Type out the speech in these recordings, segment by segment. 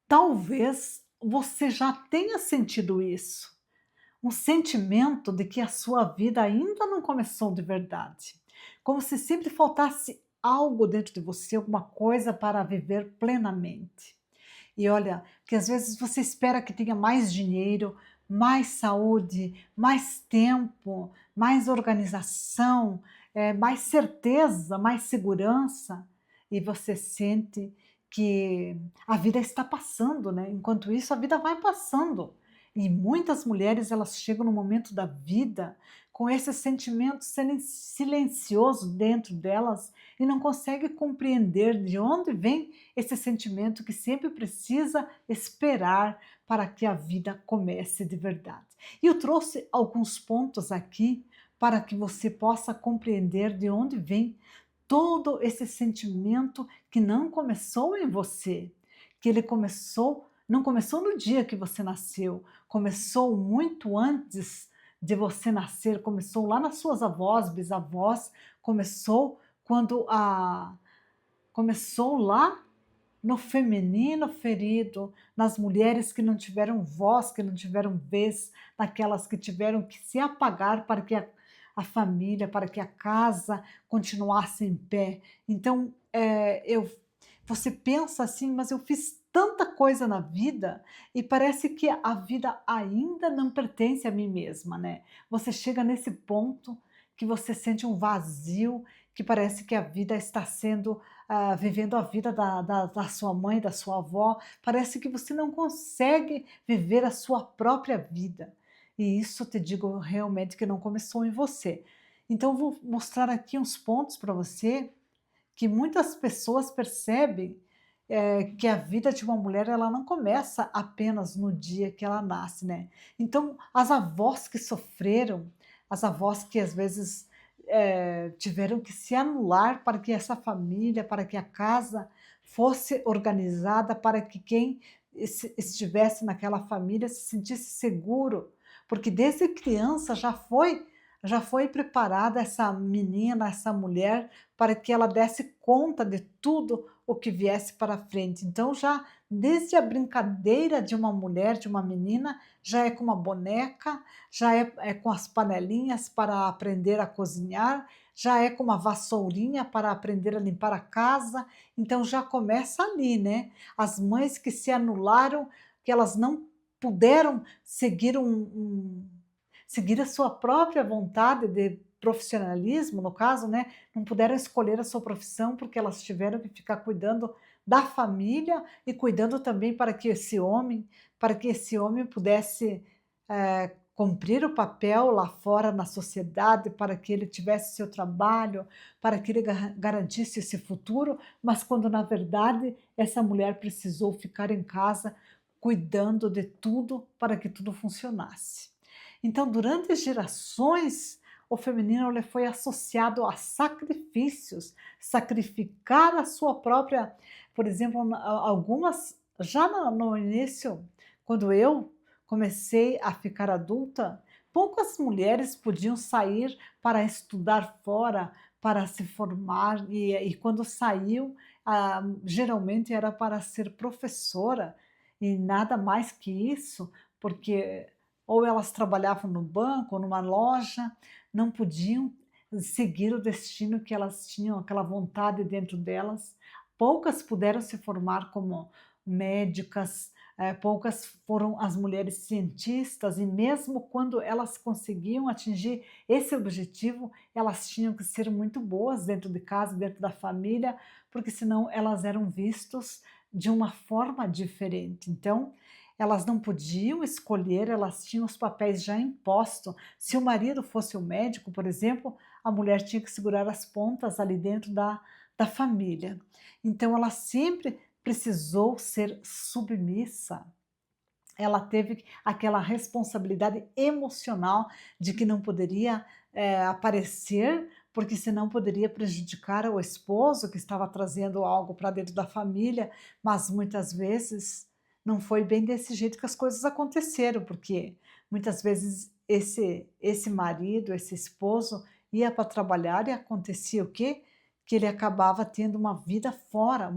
Talvez você já tenha sentido isso, um sentimento de que a sua vida ainda não começou de verdade, como se sempre faltasse algo dentro de você, alguma coisa para viver plenamente. E olha, que às vezes você espera que tenha mais dinheiro, mais saúde, mais tempo, mais organização, mais certeza, mais segurança, e você sente que a vida está passando, né? Enquanto isso, a vida vai passando. E muitas mulheres elas chegam no momento da vida com esse sentimento silencioso dentro delas e não conseguem compreender de onde vem esse sentimento que sempre precisa esperar para que a vida comece de verdade. E eu trouxe alguns pontos aqui para que você possa compreender de onde vem todo esse sentimento que não começou em você, que ele começou, não começou no dia que você nasceu, começou muito antes de você nascer, começou lá nas suas avós, bisavós, começou quando a começou lá no feminino ferido, nas mulheres que não tiveram voz, que não tiveram vez, naquelas que tiveram que se apagar para que a família, para que a casa continuasse em pé. Então, você pensa assim, mas eu fiz tanta coisa na vida e parece que a vida ainda não pertence a mim mesma, né? Você chega nesse ponto que você sente um vazio, que parece que a vida está sendo vivendo a vida da sua mãe, da sua avó, parece que você não consegue viver a sua própria vida. E isso te digo realmente que não começou em você. Então, vou mostrar aqui uns pontos para você que muitas pessoas percebem que a vida de uma mulher ela não começa apenas no dia que ela nasce, né? Então, as avós que sofreram, as avós que às vezes tiveram que se anular para que essa família, para que a casa fosse organizada, para que quem estivesse naquela família se sentisse seguro, porque desde criança já foi preparada essa menina, essa mulher, para que ela desse conta de tudo o que viesse para frente. Então, já desde a brincadeira de uma mulher, de uma menina, já é com uma boneca, já é com as panelinhas para aprender a cozinhar, já é com uma vassourinha para aprender a limpar a casa. Então, já começa ali, né? As mães que se anularam, que elas não puderam seguir seguir a sua própria vontade de profissionalismo, no caso, né, não puderam escolher a sua profissão, porque elas tiveram que ficar cuidando da família e cuidando também para que esse homem pudesse, cumprir o papel lá fora na sociedade, para que ele tivesse seu trabalho, para que ele garantisse esse futuro, mas quando na verdade essa mulher precisou ficar em casa cuidando de tudo para que tudo funcionasse. Então, durante gerações, o feminino ele foi associado a sacrifícios, sacrificar a sua própria, por exemplo, algumas, já no início, quando eu comecei a ficar adulta, poucas mulheres podiam sair para estudar fora, para se formar, e quando saiu, geralmente era para ser professora, e nada mais que isso, porque ou elas trabalhavam no banco ou numa loja, não podiam seguir o destino que elas tinham, aquela vontade dentro delas. Poucas puderam se formar como médicas, poucas foram as mulheres cientistas, e mesmo quando elas conseguiam atingir esse objetivo, elas tinham que ser muito boas dentro de casa, dentro da família, porque senão elas eram vistas de uma forma diferente. Então, elas não podiam escolher, elas tinham os papéis já impostos. Se o marido fosse o médico, por exemplo, a mulher tinha que segurar as pontas ali dentro da família. Então, ela sempre precisou ser submissa. Ela teve aquela responsabilidade emocional de que não poderia aparecer, porque senão poderia prejudicar o esposo que estava trazendo algo para dentro da família, mas muitas vezes não foi bem desse jeito que as coisas aconteceram, porque muitas vezes esse marido, esse esposo ia para trabalhar e acontecia o quê? que ele acabava tendo uma vida fora,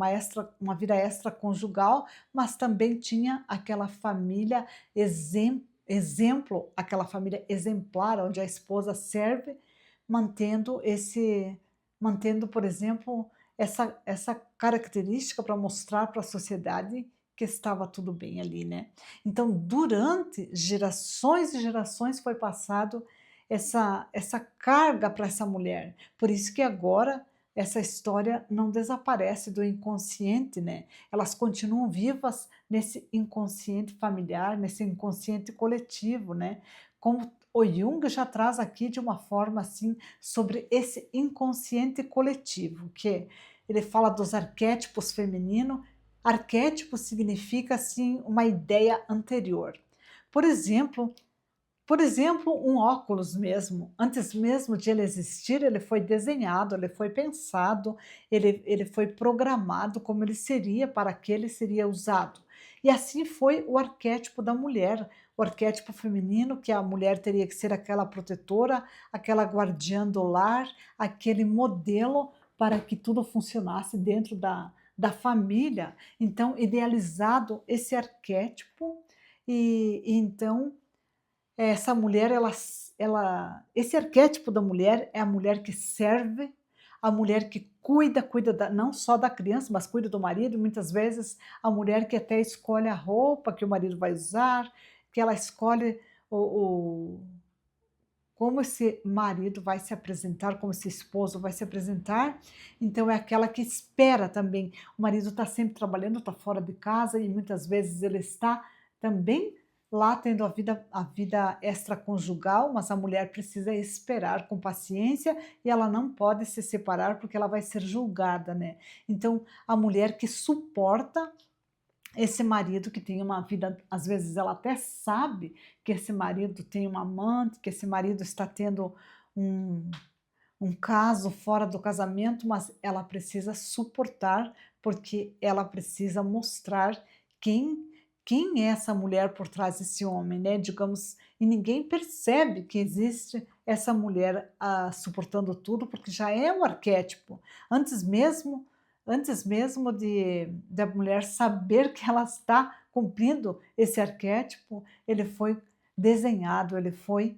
uma vida extraconjugal, mas também tinha aquela família exemplo, aquela família exemplar, onde a esposa serve, mantendo esse mantendo, por exemplo, essa característica para mostrar para a sociedade que estava tudo bem ali, né. Então, durante gerações e gerações foi passado essa carga para essa mulher. Por isso que agora essa história não desaparece do inconsciente, né. Elas continuam vivas nesse inconsciente familiar, nesse inconsciente coletivo, né. Como o Jung já traz aqui de uma forma, assim, sobre esse inconsciente coletivo, que ele fala dos arquétipos feminino. Arquétipo significa, assim, uma ideia anterior. Por exemplo um óculos mesmo, antes mesmo de ele existir, ele foi desenhado, ele foi pensado, ele foi programado como ele seria, para que ele seria usado. E assim foi o arquétipo da mulher, o arquétipo feminino, que a mulher teria que ser aquela protetora, aquela guardiã do lar, aquele modelo para que tudo funcionasse dentro da família. Então, idealizado esse arquétipo, e então essa mulher, esse arquétipo da mulher é a mulher que serve, a mulher que cuida não só da criança, mas cuida do marido, muitas vezes a mulher que até escolhe a roupa que o marido vai usar, que ela escolhe o como esse marido vai se apresentar, como esse esposo vai se apresentar. Então é aquela que espera também. O marido está sempre trabalhando, está fora de casa e muitas vezes ele está também lá tendo a vida extraconjugal, mas a mulher precisa esperar com paciência e ela não pode se separar porque ela vai ser julgada, né. Então a mulher que suporta esse marido que tem uma vida, às vezes ela até sabe que esse marido tem uma amante, que esse marido está tendo um caso fora do casamento, mas ela precisa suportar, porque ela precisa mostrar quem é essa mulher por trás desse homem, né, digamos, e ninguém percebe que existe essa mulher, suportando tudo, porque já é um arquétipo. Antes mesmo antes mesmo de da mulher saber que ela está cumprindo esse arquétipo, ele foi desenhado, ele foi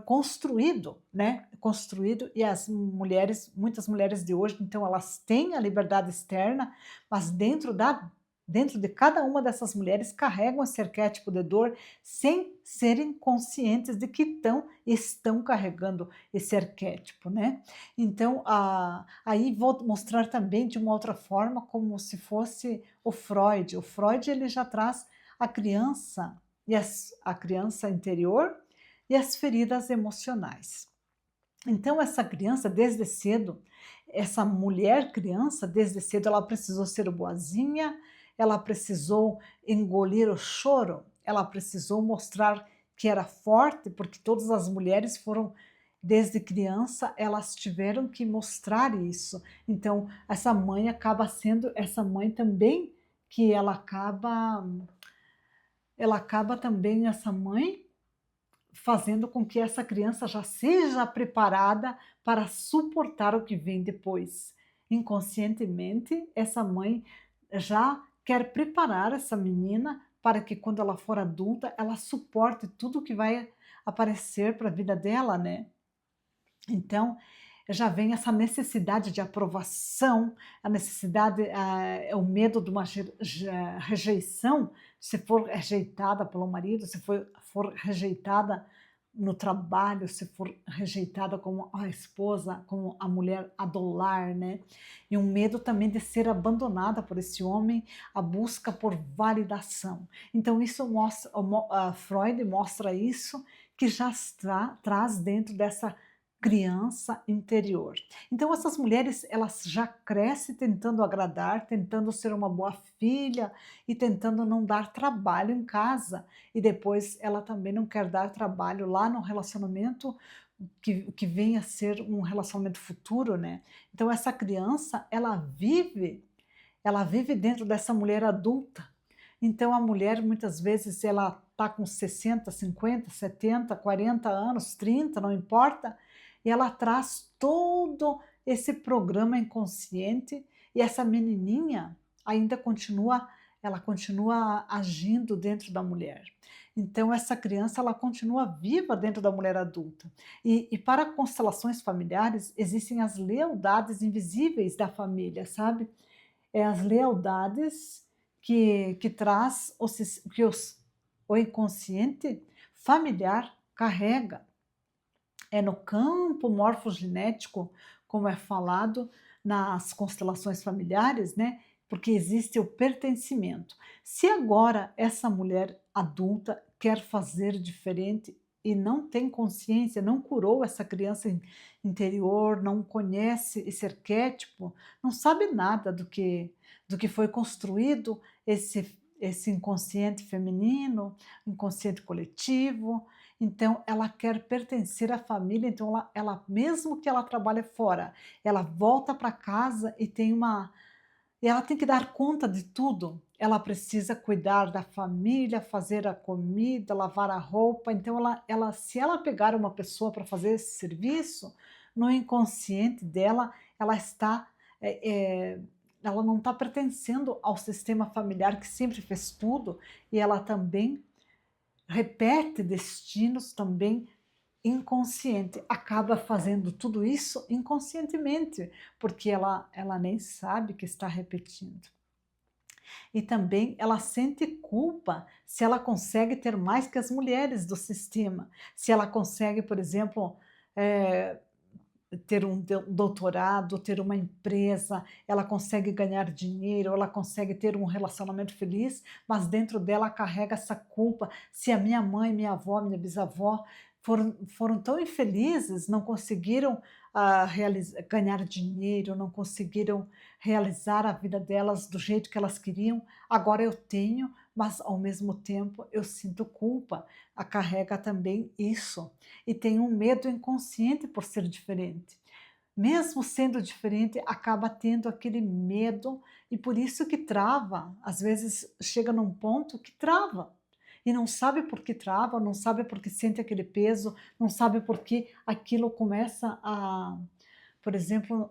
construído, né, construído. E as mulheres, muitas mulheres de hoje, então elas têm a liberdade externa, mas dentro de cada uma dessas mulheres carregam esse arquétipo de dor, sem serem conscientes de que estão carregando esse arquétipo, né. Então, aí vou mostrar também de uma outra forma, como se fosse o Freud. O Freud, ele já traz a criança a criança interior e as feridas emocionais. Então essa criança, desde cedo, essa mulher criança, desde cedo, ela precisou ser boazinha, ela precisou engolir o choro, ela precisou mostrar que era forte, porque todas as mulheres foram, desde criança, elas tiveram que mostrar isso. Então essa mãe acaba sendo essa mãe também, que ela acaba também, essa mãe, fazendo com que essa criança já seja preparada para suportar o que vem depois. Inconscientemente, essa mãe já quer preparar essa menina para que quando ela for adulta, ela suporte tudo que vai aparecer para a vida dela, né. Então, já vem essa necessidade de aprovação, a necessidade, o medo de uma rejeição, se for rejeitada pelo marido, se for rejeitada no trabalho, se for rejeitada como a esposa, como a mulher a do lar, né. E um medo também de ser abandonada por esse homem, a busca por validação. Então isso mostra, Freud mostra isso, que já traz dentro dessa criança interior. Então essas mulheres, elas já crescem tentando agradar, tentando ser uma boa filha e tentando não dar trabalho em casa. E depois ela também não quer dar trabalho lá no relacionamento que venha a ser um relacionamento futuro, né. Então essa criança, ela vive dentro dessa mulher adulta. Então a mulher, muitas vezes, ela está com 60, 50, 70, 40 anos, 30, não importa, e ela traz todo esse programa inconsciente e essa menininha ainda continua, ela continua agindo dentro da mulher. Então essa criança ela continua viva dentro da mulher adulta. E para constelações familiares existem as lealdades invisíveis da família, sabe? É as lealdades que traz o inconsciente familiar carrega. É no campo morfogenético, como é falado nas constelações familiares, né? Porque existe o pertencimento. Se agora essa mulher adulta quer fazer diferente e não tem consciência, não curou essa criança interior, não conhece esse arquétipo, não sabe nada do que foi construído esse inconsciente feminino, inconsciente coletivo. Então, ela quer pertencer à família, então mesmo que ela trabalhe fora, ela volta para casa e ela tem que dar conta de tudo. Ela precisa cuidar da família, fazer a comida, lavar a roupa. Então, se ela pegar uma pessoa para fazer esse serviço, no inconsciente dela, ela está, eh eh, ela não está pertencendo ao sistema familiar que sempre fez tudo, e ela também repete destinos também inconsciente, acaba fazendo tudo isso inconscientemente, porque ela nem sabe que está repetindo. E também ela sente culpa se ela consegue ter mais que as mulheres do sistema, se ela consegue, por exemplo, eh, ter um doutorado, ter uma empresa, ela consegue ganhar dinheiro, ela consegue ter um relacionamento feliz, mas dentro dela carrega essa culpa. Se a minha mãe, minha avó, minha bisavó foram tão infelizes, não conseguiram ganhar dinheiro, não conseguiram realizar a vida delas do jeito que elas queriam, agora eu tenho, mas ao mesmo tempo eu sinto culpa. A carrega também isso e tem um medo inconsciente por ser diferente. Mesmo sendo diferente, acaba tendo aquele medo e por isso que trava. Às vezes chega num ponto que trava e não sabe por que trava, não sabe por que sente aquele peso, não sabe por que aquilo começa a, por exemplo,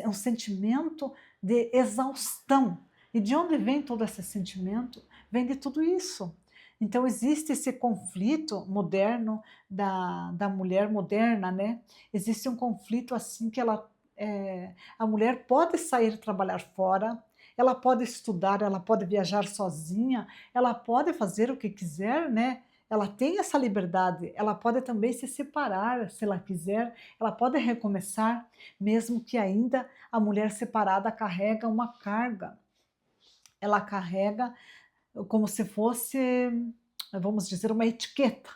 um sentimento de exaustão. E de onde vem todo esse sentimento? Vem de tudo isso. Então existe esse conflito moderno da mulher moderna, né? Existe um conflito assim que a mulher pode sair trabalhar fora, ela pode estudar, ela pode viajar sozinha, ela pode fazer o que quiser, né? Ela tem essa liberdade, ela pode também se separar se ela quiser, ela pode recomeçar, mesmo que ainda a mulher separada carrega uma carga. Ela carrega como se fosse, vamos dizer, uma etiqueta.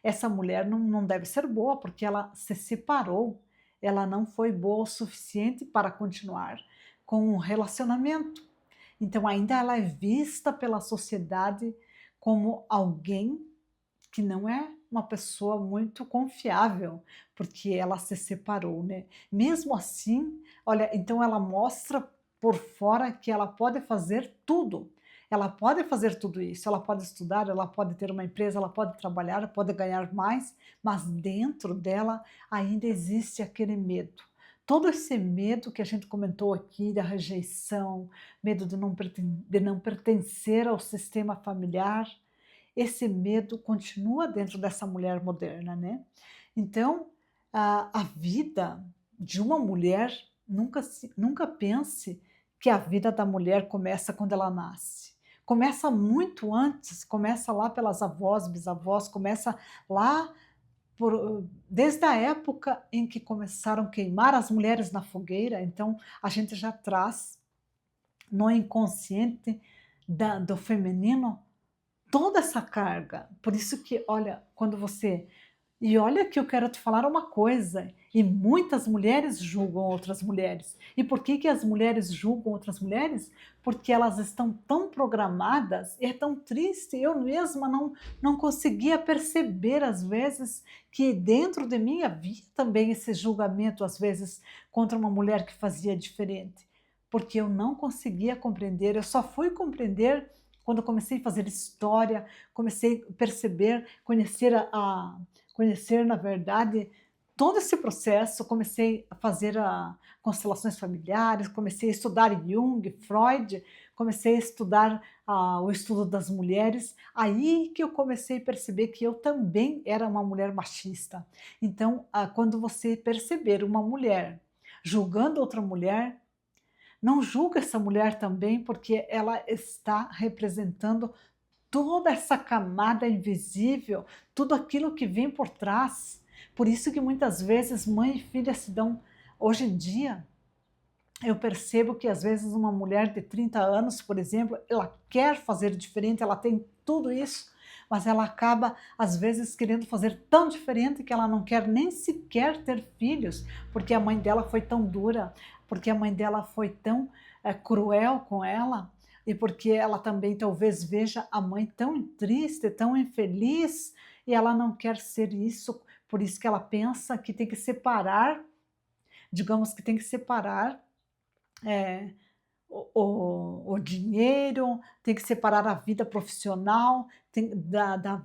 Essa mulher não deve ser boa porque ela se separou, ela não foi boa o suficiente para continuar com um relacionamento. Então ainda ela é vista pela sociedade como alguém que não é uma pessoa muito confiável, porque ela se separou, né. Mesmo assim, olha, então ela mostra por fora que ela pode fazer tudo. Ela pode fazer tudo isso, ela pode estudar, ela pode ter uma empresa, ela pode trabalhar, pode ganhar mais, mas dentro dela ainda existe aquele medo. Todo esse medo que a gente comentou aqui da rejeição, medo de não pertencer ao sistema familiar, esse medo continua dentro dessa mulher moderna, né. Então, a vida de uma mulher, nunca pense que a vida da mulher começa quando ela nasce. Começa muito antes, começa lá pelas avós, bisavós, começa lá desde a época em que começaram a queimar as mulheres na fogueira, então a gente já traz no inconsciente do feminino toda essa carga. Por isso que, olha, olha que eu quero te falar uma coisa, e muitas mulheres julgam outras mulheres. E por que que as mulheres julgam outras mulheres? Porque elas estão tão programadas, e é tão triste, eu mesma não conseguia perceber às vezes que dentro de mim havia também esse julgamento às vezes contra uma mulher que fazia diferente, porque eu não conseguia compreender, eu só fui compreender quando eu comecei a fazer história, comecei a perceber, conhecer na verdade, todo esse processo, comecei a fazer constelações familiares, comecei a estudar Jung, Freud, comecei a estudar o estudo das mulheres, aí que eu comecei a perceber que eu também era uma mulher machista. Então, quando você perceber uma mulher julgando outra mulher, não julga essa mulher também, porque ela está representando toda essa camada invisível, tudo aquilo que vem por trás. Por isso que muitas vezes mãe e filha se dão. Hoje em dia, eu percebo que às vezes uma mulher de 30 anos, por exemplo, ela quer fazer diferente, ela tem tudo isso, mas ela acaba às vezes querendo fazer tão diferente que ela não quer nem sequer ter filhos, porque a mãe dela foi tão dura, porque a mãe dela foi tão cruel com ela, e porque ela também talvez veja a mãe tão triste, tão infeliz, e ela não quer ser isso, por isso que ela pensa que tem que separar, digamos que tem que separar é, o dinheiro, tem que separar a vida profissional da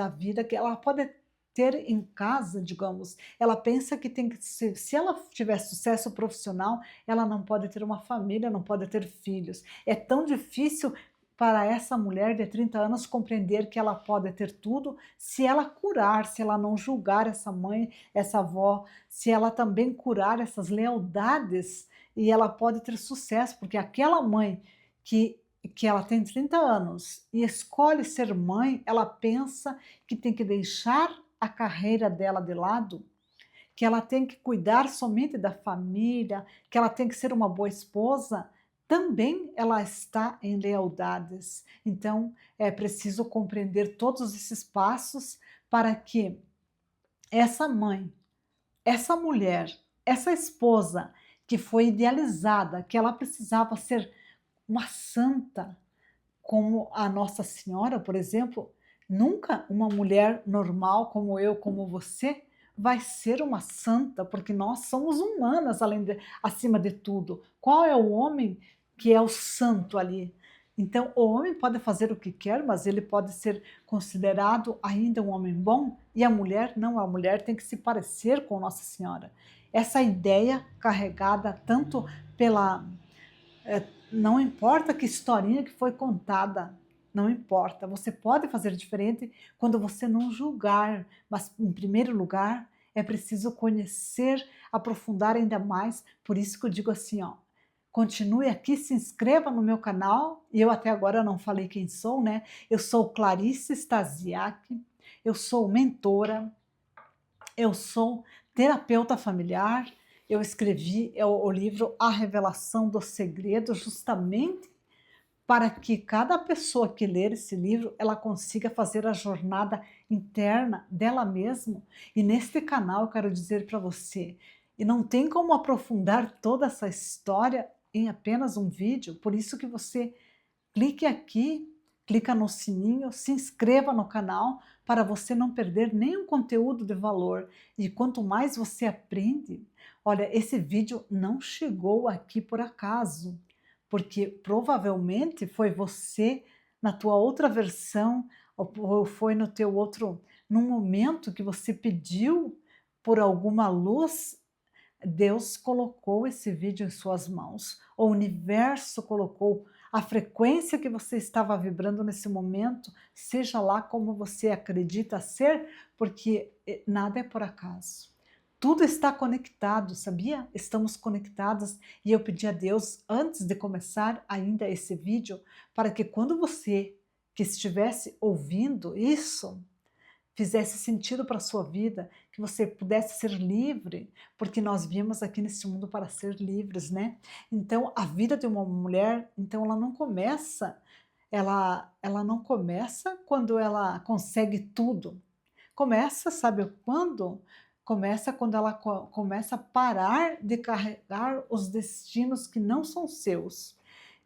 vida que ela pode ter em casa, digamos. Ela pensa que tem que ser, se ela tiver sucesso profissional, ela não pode ter uma família, não pode ter filhos. É tão difícil para essa mulher de 30 anos compreender que ela pode ter tudo se ela curar, se ela não julgar essa mãe, essa avó, se ela também curar essas lealdades, e ela pode ter sucesso, porque aquela mãe que ela tem 30 anos e escolhe ser mãe, ela pensa que tem que deixar a carreira dela de lado, que ela tem que cuidar somente da família, que ela tem que ser uma boa esposa, também ela está em lealdades. Então, é preciso compreender todos esses passos para que essa mãe, essa mulher, essa esposa que foi idealizada, que ela precisava ser uma santa, como a Nossa Senhora, por exemplo, nunca uma mulher normal como eu, como você, vai ser uma santa, porque nós somos humanas acima de tudo. Qual é o homem que é o santo ali? Então, o homem pode fazer o que quer, mas ele pode ser considerado ainda um homem bom, e a mulher não, a mulher tem que se parecer com Nossa Senhora. Essa ideia carregada tanto pela não importa que historinha que foi contada, não importa. Você pode fazer diferente quando você não julgar, mas em primeiro lugar é preciso conhecer, aprofundar ainda mais. Por isso que eu digo assim, ó, continue aqui, se inscreva no meu canal. E eu até agora não falei quem sou, né? Eu sou Clarice Stasiak, eu sou mentora, eu sou terapeuta familiar, eu escrevi o livro A Revelação do Segredo, justamente para que cada pessoa que ler esse livro, ela consiga fazer a jornada interna dela mesma. E neste canal eu quero dizer para você, e não tem como aprofundar toda essa história em apenas um vídeo, por isso que você clique aqui, clica no sininho, se inscreva no canal para você não perder nenhum conteúdo de valor. E quanto mais você aprende, olha, esse vídeo não chegou aqui por acaso, porque provavelmente foi você na tua outra versão ou foi no teu outro, num momento que você pediu por alguma luz, Deus colocou esse vídeo em suas mãos, o universo colocou a frequência que você estava vibrando nesse momento, seja lá como você acredita ser, porque nada é por acaso. Tudo está conectado, sabia? Estamos conectados e eu pedi a Deus, antes de começar ainda esse vídeo, para que quando você que estivesse ouvindo isso, fizesse sentido para a sua vida, que você pudesse ser livre, porque nós viemos aqui nesse mundo para ser livres, né? Então, a vida de uma mulher, então ela não começa quando ela consegue tudo. Começa, sabe quando? Começa quando ela começa a parar de carregar os destinos que não são seus.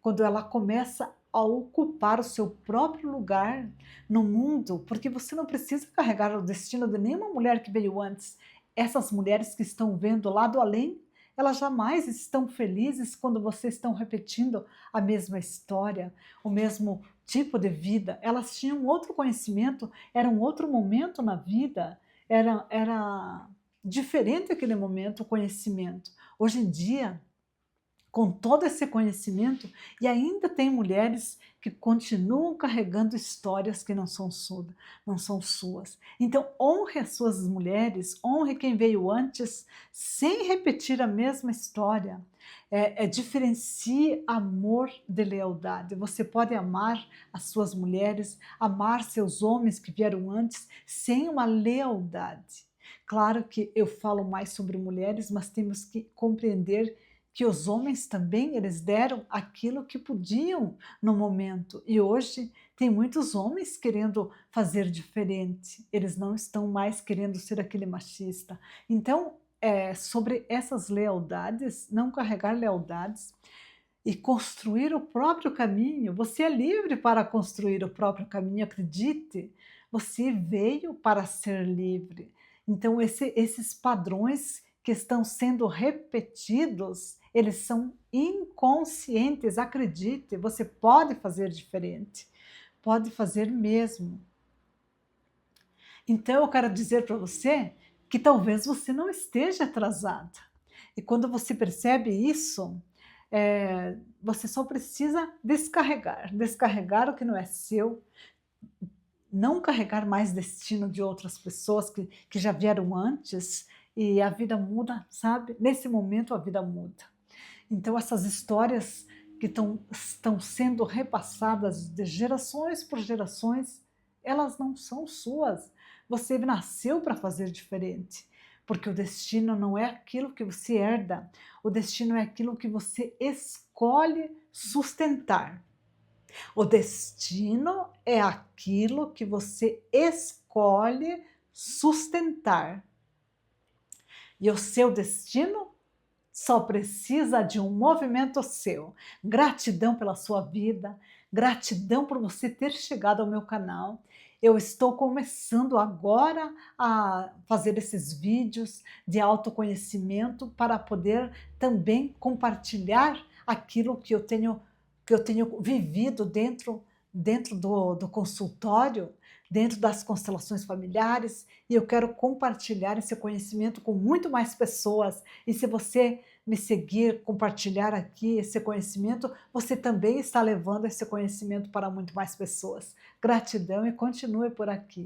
Quando ela começa a ocupar o seu próprio lugar no mundo, porque você não precisa carregar o destino de nenhuma mulher que veio antes. Essas mulheres que estão vendo lá do além, elas jamais estão felizes quando vocês estão repetindo a mesma história, o mesmo tipo de vida. Elas tinham outro conhecimento, era um outro momento na vida, era diferente aquele momento, o conhecimento. Hoje em dia, com todo esse conhecimento, e ainda tem mulheres que continuam carregando histórias que não são suas. Então, honre as suas mulheres, honre quem veio antes, sem repetir a mesma história. Diferencie amor de lealdade. Você pode amar as suas mulheres, amar seus homens que vieram antes, sem uma lealdade. Claro que eu falo mais sobre mulheres, mas temos que compreender que os homens também eles deram aquilo que podiam no momento. E hoje tem muitos homens querendo fazer diferente. Eles não estão mais querendo ser aquele machista. Então, sobre essas lealdades, não carregar lealdades e construir o próprio caminho. Você é livre para construir o próprio caminho, acredite. Você veio para ser livre. Então, esses padrões que estão sendo repetidos, eles são inconscientes, acredite, você pode fazer diferente, pode fazer mesmo. Então eu quero dizer para você que talvez você não esteja atrasada. E quando você percebe isso, você só precisa descarregar, descarregar o que não é seu, não carregar mais destino de outras pessoas que já vieram antes, e a vida muda, sabe? Nesse momento a vida muda. Então essas histórias que estão sendo repassadas de gerações por gerações, elas não são suas. Você nasceu para fazer diferente, porque o destino não é aquilo que você herda, o destino é aquilo que você escolhe sustentar. O destino é aquilo que você escolhe sustentar. E o seu destino só precisa de um movimento seu. Gratidão pela sua vida, gratidão por você ter chegado ao meu canal. Eu estou começando agora a fazer esses vídeos de autoconhecimento para poder também compartilhar aquilo que eu tenho vivido dentro do consultório, dentro das constelações familiares, e eu quero compartilhar esse conhecimento com muito mais pessoas. E se você me seguir, compartilhar aqui esse conhecimento, você também está levando esse conhecimento para muito mais pessoas. Gratidão e continue por aqui.